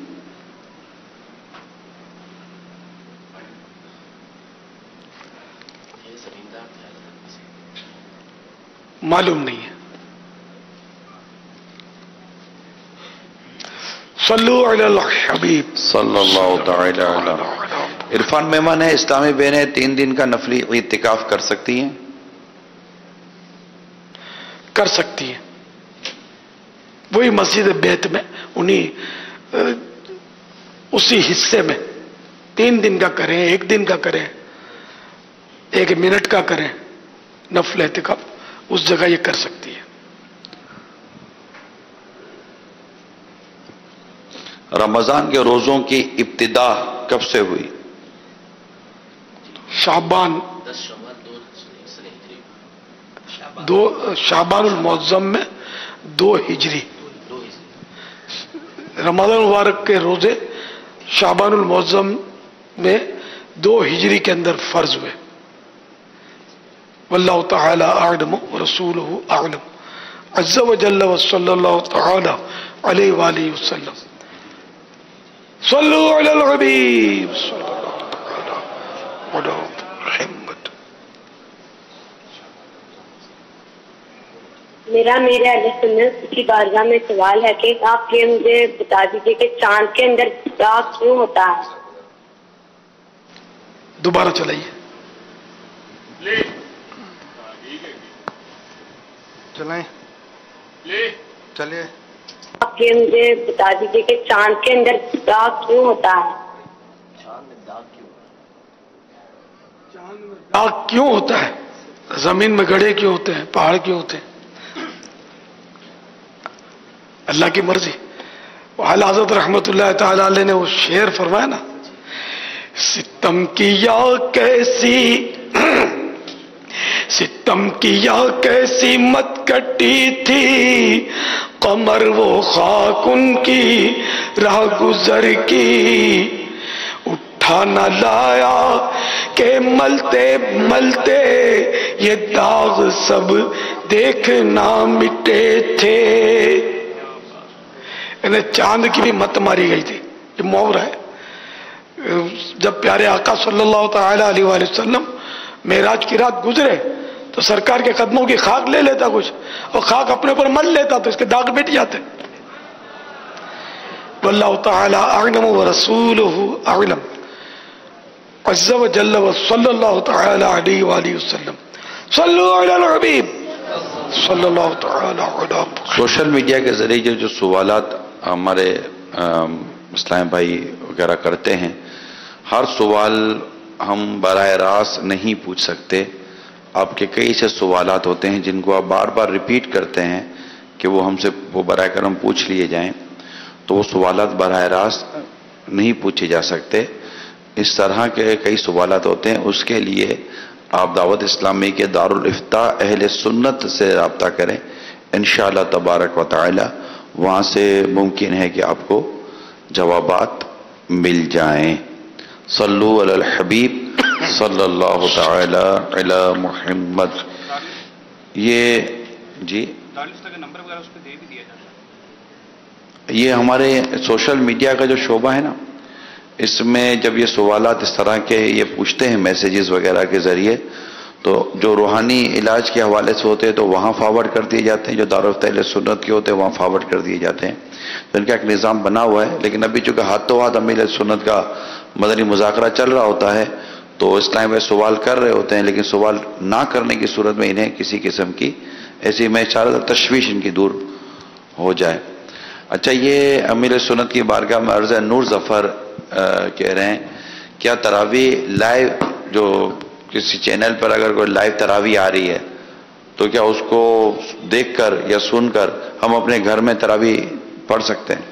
معلوم نہیں ہے. صلو علی الحبیب صلی اللہ تعالی علیہ. عرفان مہمان ہے، اسلامی بہنیں 3 دن کا نفلی اعتکاف کر سکتی ہیں؟ کر سکتی ہیں. وہی مسجد بیت میں اسی حصے میں 3 دن کا کریں، 1 دن کا کریں، 1 منٹ کا کریں نفل اعتکاف، اس جگہ یہ کر سکتی ہے. رمضان کے روزوں کی ابتدا کب سے ہوئی؟ شعبان شعبان المعظم میں 2 ہجری. رمضان المبارک کے روزے شعبان المعظم میں 2 ہجری کے اندر فرض ہوئے. واللہ تعالی اعلم ورسولہ اعلم عز وجل وصلی اللہ تعالی علیہ وآلہ وسلم. صلو علی الحبیب صلی اللہ تعالی علی محمد. میرا میرے اہل سنت کی بارگاہ میں سوال ہے کہ آپ یہ مجھے بتا دیجیے کہ چاند کے اندر داغ کیوں ہوتا ہے؟ دوبارہ چلائیے. چلائیں چلیے. آپ یہ مجھے بتا دیجیے کہ چاند کے اندر داغ کیوں ہوتا ہے؟ داغ کیوں ہوتا ہے؟ زمین میں گڑھے کیوں ہوتے ہیں؟ پہاڑ کیوں ہوتے ہیں؟ اللہ کی مرضی. اعلیٰ حضرت رحمت اللہ تعالی علیہ نے وہ شعر فرمایا نا، ستم کیا کیسی ستم کیا کیسی مت کٹی تھی، قمر وہ خاک ان کی راہ گزر کی، اٹھا نہ لایا کہ ملتے ملتے یہ داغ سب دیکھنا مٹے تھے. انہیں چاند کی بھی مت ماری گئی تھی. یہ محور ہے. جب پیارے آقا صلی اللہ تعالی علیہ وآلہ وسلم معراج کی رات گزرے تو سرکار کے قدموں کی خاک لے لیتا کچھ، اور خاک اپنے پر مل لیتا تو اس کے داغ مٹ جاتے. واللہ تعالی اعلم ورسولہ اعلم عز وجل وصلی اللہ تعالی علیہ وآلہ وسلم. صلو علی الحبیب صلی اللہ تعالی علیہ. سوشل میڈیا کے ذریعے جو سوالات ہمارے اسلام بھائی وغیرہ کرتے ہیں، ہر سوال ہم براہ راست نہیں پوچھ سکتے. آپ کے کئی سے سوالات ہوتے ہیں جن کو آپ بار بار ریپیٹ کرتے ہیں کہ وہ ہم سے وہ براہ کرم پوچھ لیے جائیں، تو وہ سوالات براہ راست نہیں پوچھے جا سکتے. اس طرح کے کئی سوالات ہوتے ہیں. اس کے لیے آپ دعوت اسلامی کے دارالافتاء اہل سنت سے رابطہ کریں، انشاءاللہ تبارک و تعالی وہاں سے ممکن ہے کہ آپ کو جوابات مل جائیں. صلو علی الحبیب صلی اللہ تعالی علی محمد. یہ جی یہ ہمارے سوشل میڈیا کا جو شعبہ ہے نا، اس میں جب یہ سوالات اس طرح کے یہ پوچھتے ہیں میسیجز وغیرہ کے ذریعے، تو جو روحانی علاج کے حوالے سے ہوتے ہیں تو وہاں فارورڈ کر دیے جاتے ہیں، جو دارالافتاء اہل سنت کے ہوتے ہیں وہاں فارورڈ کر دیے جاتے ہیں. تو ان کا ایک نظام بنا ہوا ہے. لیکن ابھی چونکہ ہاتھوں ہاتھ اہل سنت کا مدنی مذاکرہ چل رہا ہوتا ہے تو اس ٹائم وہ سوال کر رہے ہوتے ہیں، لیکن سوال نہ کرنے کی صورت میں انہیں کسی قسم کی ایسی میں چاہ رہا تھا تشویش ان کی دور ہو جائے. اچھا، یہ امیر سنت کی بارگاہ میں عرض ہے. نور ظفر کہہ رہے ہیں کیا تراویح لائیو، جو کسی چینل پر اگر کوئی لائیو تراویح آ رہی ہے تو کیا اس کو دیکھ کر یا سن کر ہم اپنے گھر میں تراویح پڑھ سکتے ہیں؟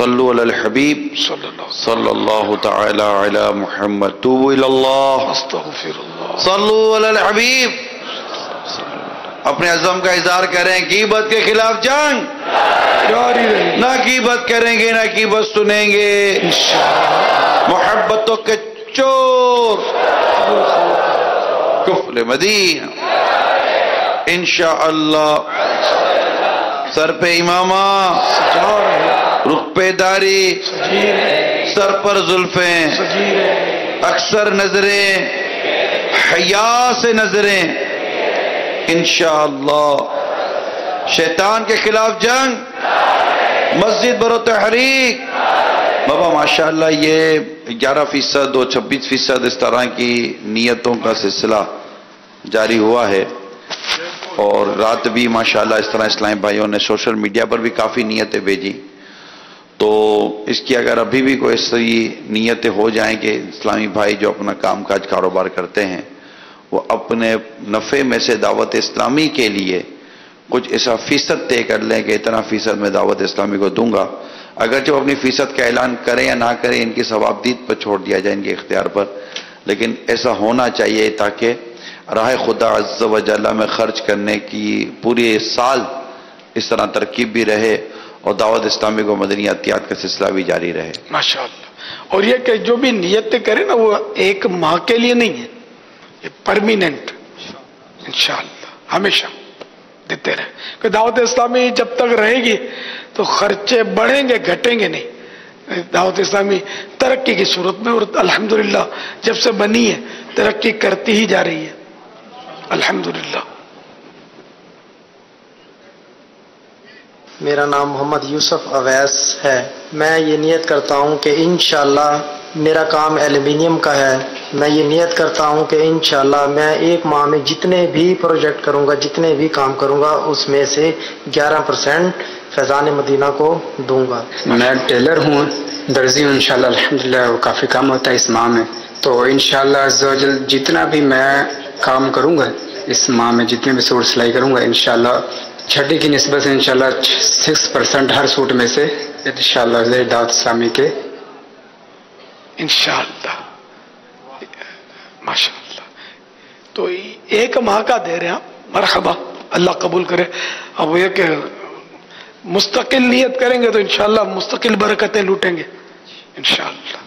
صلو علی الحبیب صلی اللہ تعالی علی محمد توبوا الی اللہ صلو علی الحبیب. اپنے عزم کا اظہار کریں غیبت کے خلاف جنگ نہ غیبت کریں گے نہ غیبت سنیں گے. محبتوں کے چور کفل مدینہ انشاءاللہ. سر پہ امامہ رخ پہ داڑھی سر پر زلفیں اکثر نظریں حیا سے نظریں انشاءاللہ. شیطان کے خلاف جنگ مسجد برو تحریک. بابا ماشاءاللہ یہ 11% اور 26% اس طرح کی نیتوں کا سلسلہ جاری ہوا ہے اور رات بھی ماشاءاللہ اس طرح اسلامی بھائیوں نے سوشل میڈیا پر بھی کافی نیتیں بھیجی. تو اس کی اگر ابھی بھی کوئی ایسی نیتیں ہو جائیں کہ اسلامی بھائی جو اپنا کام کاج کاروبار کرتے ہیں وہ اپنے نفع میں سے دعوت اسلامی کے لیے کچھ ایسا فیصد طے کر لیں کہ اتنا فیصد میں دعوت اسلامی کو دوں گا. اگرچہ وہ اپنی فیصد کا اعلان کریں یا نہ کریں ان کی ثوابدید پر چھوڑ دیا جائے ان کے اختیار پر، لیکن ایسا ہونا چاہیے تاکہ راہ خدا عز و جل میں خرچ کرنے کی پورے سال اس طرح ترکیب بھی رہے اور دعوت اسلامی کو مدنی عطیات کا سلسلہ بھی جاری رہے. ماشاءاللہ. اور یہ کہ جو بھی نیتیں کرے نا وہ ایک ماہ کے لیے نہیں ہے، یہ پرمیننٹ انشاءاللہ ہمیشہ دیتے رہے. کہ دعوت اسلامی جب تک رہے گی تو خرچے بڑھیں گے گھٹیں گے نہیں. دعوت اسلامی ترقی کی صورت میں اور الحمدللہ جب سے بنی ہے ترقی کرتی ہی جا رہی ہے الحمدللہ. میرا نام محمد یوسف اویس ہے. میں یہ نیت کرتا ہوں کہ انشاءاللہ میرا کام ایلومینیم کا ہے. میں یہ نیت کرتا ہوں کہ انشاءاللہ میں ایک ماہ میں جتنے بھی پروجیکٹ کروں گا جتنے بھی کام کروں گا اس میں سے 11% فیضان مدینہ کو دوں گا. میں ٹیلر ہوں، درزی ہوں. انشاءاللہ الحمدللہ کافی کام ہوتا ہے اس ماہ میں. تو انشاءاللہ عز و جل جتنا بھی میں کام کروں گا اس ماہ میں جتنے بھی سوٹ سلائی کروں گا انشاءاللہ چھٹی کی نسبت سے انشاءاللہ 6% ہر سوٹ میں سے انشاءاللہ دعوت اسلامی کے انشاءاللہ ماشاءاللہ. تو ایک ماہ کا دے رہے ہیں مرحبا اللہ قبول کرے. اب یہ کہ مستقل نیت کریں گے تو انشاءاللہ مستقل برکتیں لوٹیں گے انشاءاللہ.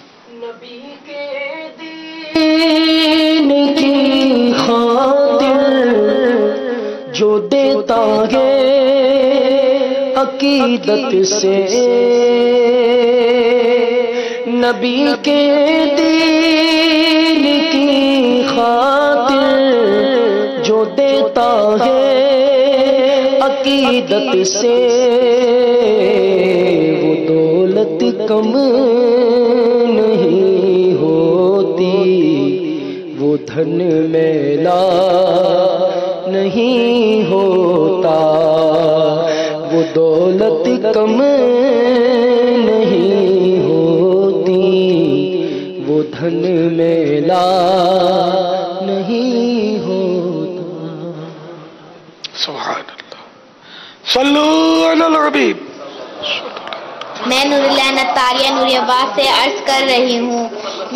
دین کی خاطر جو دیتا ہے عقیدت سے، نبی کے دین کی خاطر جو دیتا ہے عقیدت سے، وہ دولت کم نہیں ہوتی، وہ دھن میلا نہیں ہوتا، وہ دولت کم نہیں ہوتی، وہ دھن میلا نہیں ہوتا. سبحان اللہ. صلو علی الحبیب. میں نور اللہ نتاریہ نور عباس سے عرض کر رہی ہوں.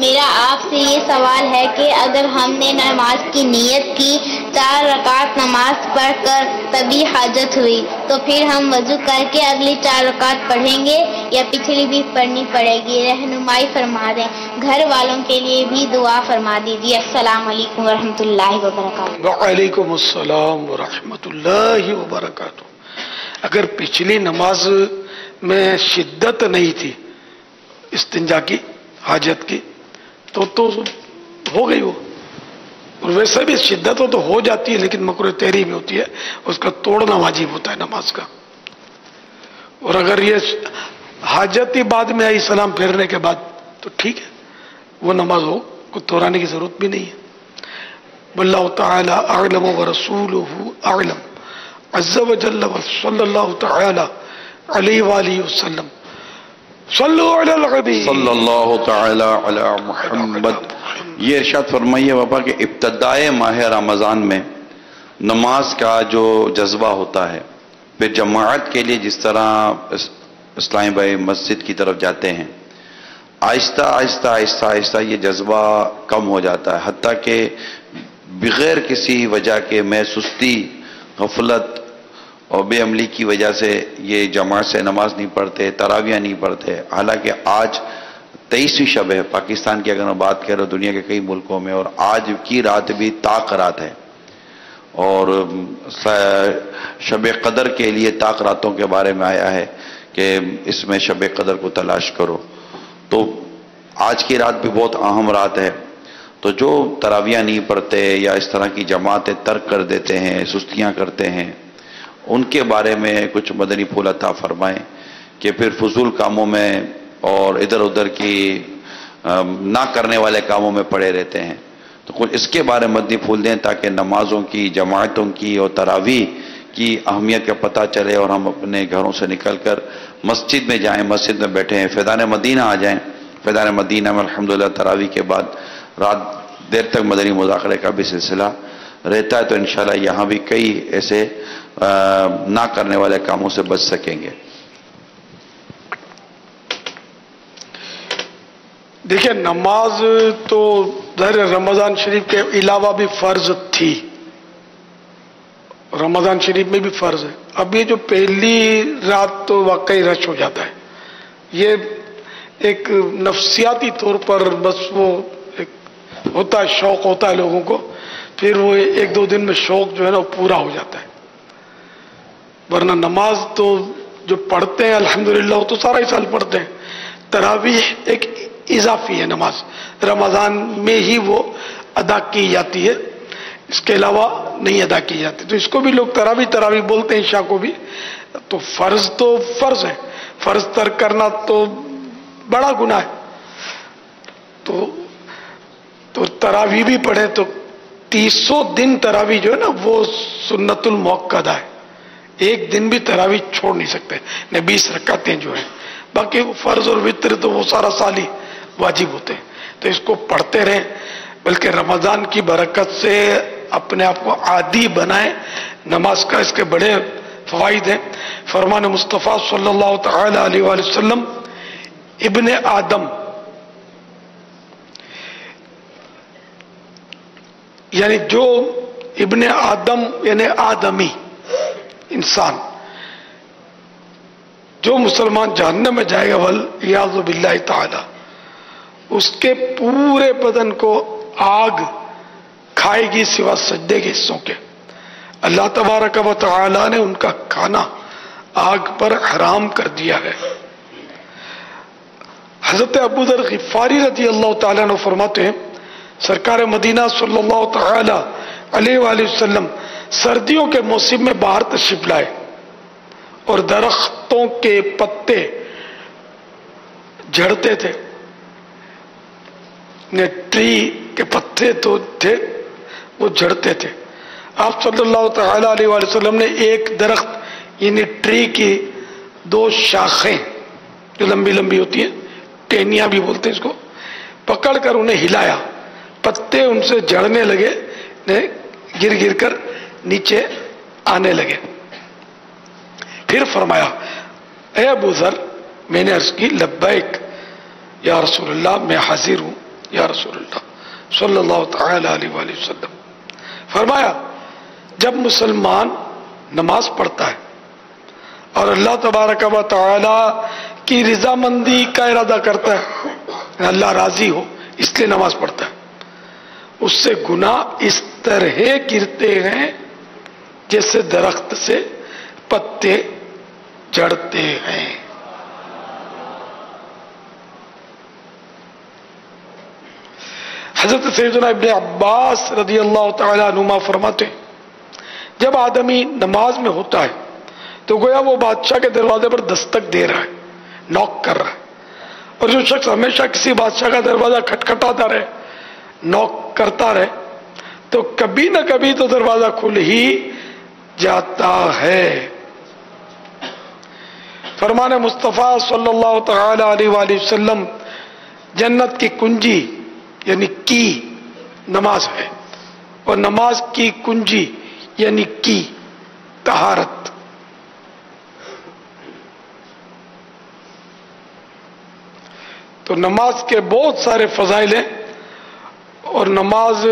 میرا آپ سے یہ سوال ہے کہ اگر ہم نے نماز کی نیت کی 4 رکعت نماز پڑھ کر تبھی حاجت ہوئی تو پھر ہم وضو کر کے اگلی 4 رکعت پڑھیں گے یا پچھلی بھی پڑھنی پڑے گی؟ رہنمائی فرما دیں. گھر والوں کے لیے بھی دعا فرما دیجیے. السلام علیکم ورحمۃ اللہ وبرکاتہ. وعلیکم السلام ورحمۃ اللہ وبرکاتہ. اگر پچھلی نماز میں شدت نہیں تھی استنجا کی حاجت کی تو ہو گئی وہ. اور ویسے بھی شدت تو ہو جاتی ہے لیکن مکروہ تحریمی ہوتی ہے، اس کا توڑنا واجب ہوتا ہے نماز کا. اور اگر یہ حاجت ہی بعد میں آئی سلام پھیرنے کے بعد تو ٹھیک ہے وہ نماز ہو، کوئی توڑانے کی ضرورت بھی نہیں ہے. واللہ تعالی اعلم ورسولہ اعلم عز و جل صلی اللہ تعالی علیہ وآلہ وسلم. صلو علی الحبیب صلی اللہ تعالی علی محمد. یہ ارشاد فرمائیے بابا کہ ابتدائے ماہ رمضان میں نماز کا جو جذبہ ہوتا ہے پھر جماعت کے لیے جس طرح اسلامی بھائی مسجد کی طرف جاتے ہیں، آہستہ آہستہ آہستہ آہستہ یہ جذبہ کم ہو جاتا ہے، حتیٰ کہ بغیر کسی وجہ کے میں سستی، غفلت اور بے عملی کی وجہ سے یہ جماعت سے نماز نہیں پڑھتے، تراویح نہیں پڑھتے۔ حالانکہ آج 23ویں شب ہے پاکستان کی، اگر میں بات کر رہا ہوں دنیا کے کئی ملکوں میں، اور آج کی رات بھی طاق رات ہے، اور شب قدر کے لیے طاق راتوں کے بارے میں آیا ہے کہ اس میں شب قدر کو تلاش کرو۔ تو آج کی رات بھی بہت اہم رات ہے، تو جو تراویح نہیں پڑھتے یا اس طرح کی جماعتیں ترک کر دیتے ہیں، سستیاں کرتے ہیں، ان کے بارے میں کچھ مدنی پھول عطا فرمائیں کہ پھر فضول کاموں میں اور ادھر ادھر کی نہ کرنے والے کاموں میں پڑے رہتے ہیں، تو کچھ اس کے بارے میں مدنی پھول دیں تاکہ نمازوں کی، جماعتوں کی اور تراویح کی اہمیت کا پتہ چلے اور ہم اپنے گھروں سے نکل کر مسجد میں جائیں، مسجد میں بیٹھے ہیں، فیضان مدینہ آ جائیں۔ فیضان مدینہ میں الحمدللہ تراویح کے بعد رات دیر تک مدنی مذاکرے کا بھی سلسلہ رہتا ہے، تو انشاءاللہ یہاں بھی کئی ایسے نہ کرنے والے کاموں سے بچ سکیں گے۔ دیکھیں، نماز تو ظاہر رمضان شریف کے علاوہ بھی فرض تھی، رمضان شریف میں بھی فرض ہے۔ اب یہ جو پہلی رات تو واقعی رش ہو جاتا ہے، یہ ایک نفسیاتی طور پر بس وہ ایک ہوتا ہے، شوق ہوتا ہے لوگوں کو، پھر وہ ایک دو دن میں شوق جو ہے نا وہ پورا ہو جاتا ہے، ورنہ نماز تو جو پڑھتے ہیں الحمدللہ وہ تو سارا ہی سال پڑھتے ہیں۔ تراویح ایک اضافی ہے نماز، رمضان میں ہی وہ ادا کی جاتی ہے، اس کے علاوہ نہیں ادا کی جاتی، تو اس کو بھی لوگ تراویح بولتے ہیں، عشاء کو بھی۔ تو فرض ہے، فرض ترک کرنا تو بڑا گناہ ہے، تو تراویح بھی پڑھے تو 300 دن تراویح جو ہے نا وہ سنت المؤکدہ ہے، ایک دن بھی تراویح چھوڑ نہیں سکتے، 20 رکعتیں جو ہیں، باقی فرض اور وتر تو وہ سارا سال ہی واجب ہوتے ہیں، تو اس کو پڑھتے رہیں، بلکہ رمضان کی برکت سے اپنے آپ کو عادی بنائیں نماز کا، اس کے بڑے فوائد ہیں۔ فرمان مصطفیٰ صلی اللہ تعالی علیہ وآلہ وسلم، ابن آدم یعنی جو ابن آدم یعنی آدمی انسان، جو مسلمان جہنم میں جائے گا والعیاذ باللہ تعالی، اس کے پورے بدن کو آگ کھائے گی سوا سجدے کے حصوں کے۔ اللہ تبارک و تعالی نے ان کا کھانا آگ پر حرام کر دیا ہے۔ حضرت ابو ذر غفاری رضی اللہ تعالیٰ عنہ فرماتے ہیں، سرکار مدینہ صلی اللہ تعالی علیہ وآلہ وسلم سردیوں کے موسم میں باہر تشریف لائے اور درختوں کے پتے جھڑتے تھے، ٹری کے پتے تو تھے وہ جھڑتے تھے۔ آپ صلی اللہ تعالی علیہ وآلہ وسلم نے ایک درخت یعنی ٹری کی 2 شاخیں جو لمبی لمبی ہوتی ہیں، ٹینیاں بھی بولتے ہیں اس کو، پکڑ کر انہیں ہلایا، پتے ان سے جھڑنے لگے، گر گر کر نیچے آنے لگے۔ پھر فرمایا، اے ابو ذر، میں نے عرض کی لبیک یا رسول اللہ، میں حاضر ہوں یا رسول اللہ صلی اللہ تعالی علیہ وآلہ وسلم۔ فرمایا، جب مسلمان نماز پڑھتا ہے اور اللہ تبارک و تعالی کی رضامندی کا ارادہ کرتا ہے، اللہ راضی ہو اس لیے نماز پڑھتا ہے، اس سے گناہ اس طرح گرتے ہیں جیسے درخت سے پتے جڑتے ہیں۔ حضرت سیدنا ابن عباس رضی اللہ تعالی عنہما فرماتے ہیں، جب آدمی نماز میں ہوتا ہے تو گویا وہ بادشاہ کے دروازے پر دستک دے رہا ہے، نوک کر رہا ہے، اور جو شخص ہمیشہ کسی بادشاہ کا دروازہ کھٹکھٹاتا رہے، نوک کرتا رہے، تو کبھی نہ کبھی تو دروازہ کھل ہی جاتا ہے۔ فرمان مصطفیٰ صلی اللہ تعالی علیہ وآلہ وسلم، جنت کی کنجی یعنی کی نماز ہے، اور نماز کی کنجی یعنی کی طہارت۔ تو نماز کے بہت سارے فضائل ہیں، اور نماز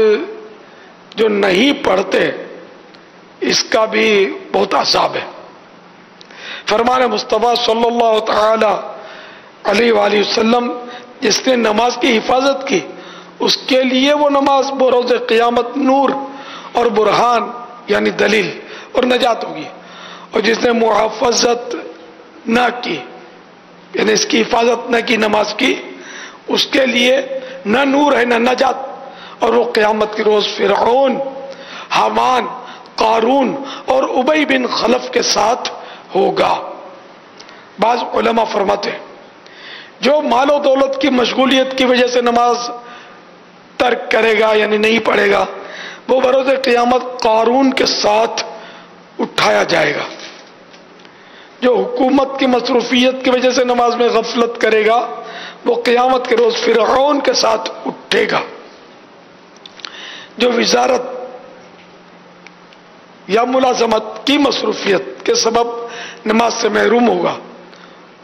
جو نہیں پڑھتے اس کا بھی بہت عذاب ہے۔ فرمان مصطفیٰ صلی اللہ تعالی علیہ وآلہ وسلم، جس نے نماز کی حفاظت کی اس کے لیے وہ نماز بروز قیامت نور اور برہان یعنی دلیل اور نجات ہوگی، اور جس نے محافظت نہ کی یعنی اس کی حفاظت نہ کی نماز کی، اس کے لیے نہ نور ہے نہ نجات، اور وہ قیامت کے روز فرعون، حامان، قارون اور ابی بن خلف کے ساتھ ہوگا۔ بعض علماء فرماتے ہیں جو مال و دولت کی مشغولیت کی وجہ سے نماز ترک کرے گا یعنی نہیں پڑھے گا، وہ بروز قیامت قارون کے ساتھ اٹھایا جائے گا۔ جو حکومت کی مصروفیت کی وجہ سے نماز میں غفلت کرے گا وہ قیامت کے روز فرعون کے ساتھ اٹھے گا۔ جو وزارت یا ملازمت کی مصروفیت کے سبب نماز سے محروم ہوگا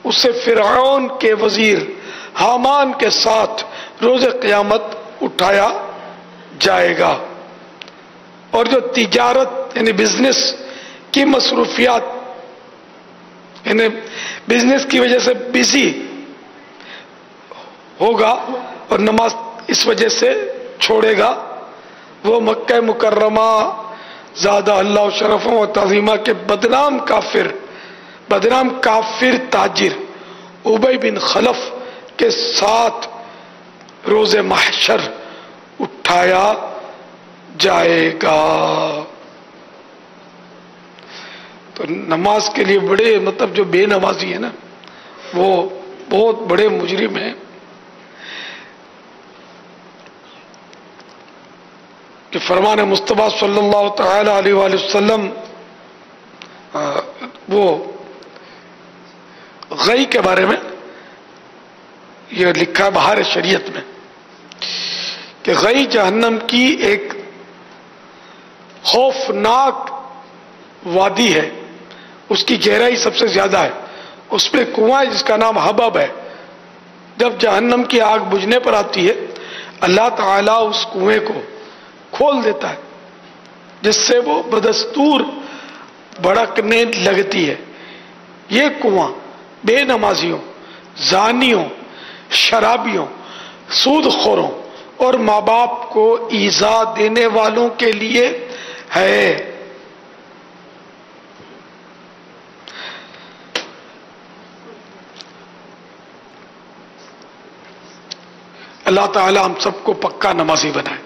اسے فرعون کے وزیر حامان کے ساتھ روز قیامت اٹھایا جائے گا۔ اور جو تجارت یعنی بزنس کی مصروفیات یعنی بزنس کی وجہ سے بزی ہوگا اور نماز اس وجہ سے چھوڑے گا، وہ مکہ مکرمہ زادہ اللہ شرف و تعظیمہ کے بدنام کافر تاجر ابی بن خلف کے ساتھ روز محشر اٹھایا جائے گا۔ تو نماز کے لیے بڑے جو بے نمازی ہے نا وہ بہت بڑے مجرم ہیں کہ فرمان مصطفیٰ صلی اللہ تعالی علیہ وآلہ وسلم وہ غی کے بارے میں یہ لکھا ہے بہار شریعت میں کہ غی جہنم کی ایک خوفناک وادی ہے، اس کی گہرائی سب سے زیادہ ہے، اس میں کنواں ہے جس کا نام حبب ہے۔ جب جہنم کی آگ بجھنے پر آتی ہے اللہ تعالیٰ اس کنویں کو کھول دیتا ہے جس سے وہ بدستور بھڑکنے لگتی ہے۔ یہ کنواں بے نمازیوں، زانیوں، شرابیوں، سود خوروں اور ماں باپ کو ایذا دینے والوں کے لیے ہے۔ اللہ تعالیٰ ہم سب کو پکا نمازی بنائے۔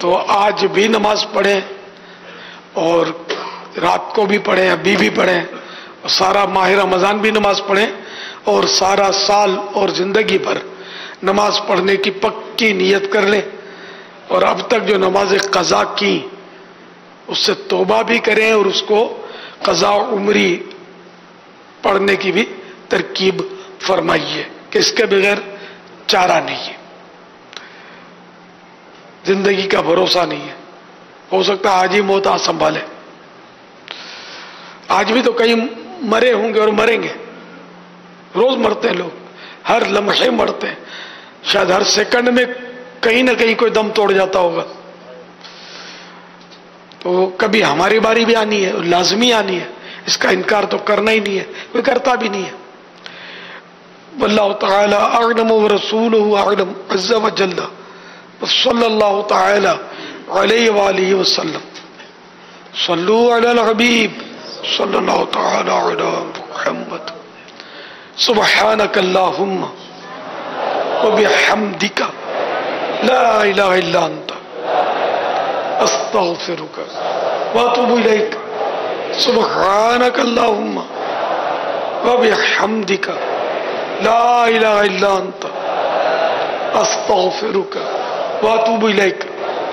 تو آج بھی نماز پڑھیں اور رات کو بھی پڑھیں، ابھی بھی پڑھیں، اور سارا ماہ رمضان بھی نماز پڑھیں اور سارا سال اور زندگی بھر نماز پڑھنے کی پکی نیت کر لیں، اور اب تک جو نماز قضا کی اس سے توبہ بھی کریں اور اس کو قضا عمری پڑھنے کی بھی ترکیب فرمائیے کہ اس کے بغیر چارہ نہیں ہے، زندگی کا بھروسہ نہیں ہے، ہو سکتا ہے آج ہی موت آ سنبھالے۔ آج بھی تو کئی مرے ہوں گے اور مریں گے، روز مرتے ہیں لوگ، ہر لمحے مرتے ہیں، شاید ہر سیکنڈ میں کہیں نہ کہیں کوئی دم توڑ جاتا ہوگا۔ تو کبھی ہماری باری بھی آنی ہے اور لازمی آنی ہے، اس کا انکار تو کرنا ہی نہیں ہے، کوئی کرتا بھی نہیں ہے۔ واللہ تعالی اعلم ورسولہ اعلم عز وجل صلی اللہ تعالی علیہ وآلہ وسلم۔ صلو علی الحبیب صلی اللہ تعالی علی محمد۔ سبحانک اللہم وبحمدک لا الہ الا انت استغفرک واتوب الیک۔ سبحانک اللہم وبحمدک لا الہ الا انت استغفرک واتوب الیک۔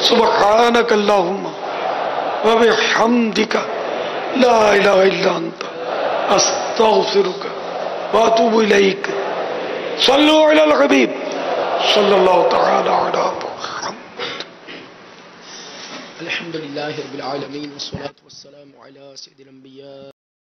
سبحانک اللہم وبحمدک لا الہ الا انت استغفرک واتوب الیک۔ صلو علی الحبیب صلی اللہ تعالی علی محمد۔ الحمد للہ رب العالمین والصلاة والسلام علی سید الانبیاء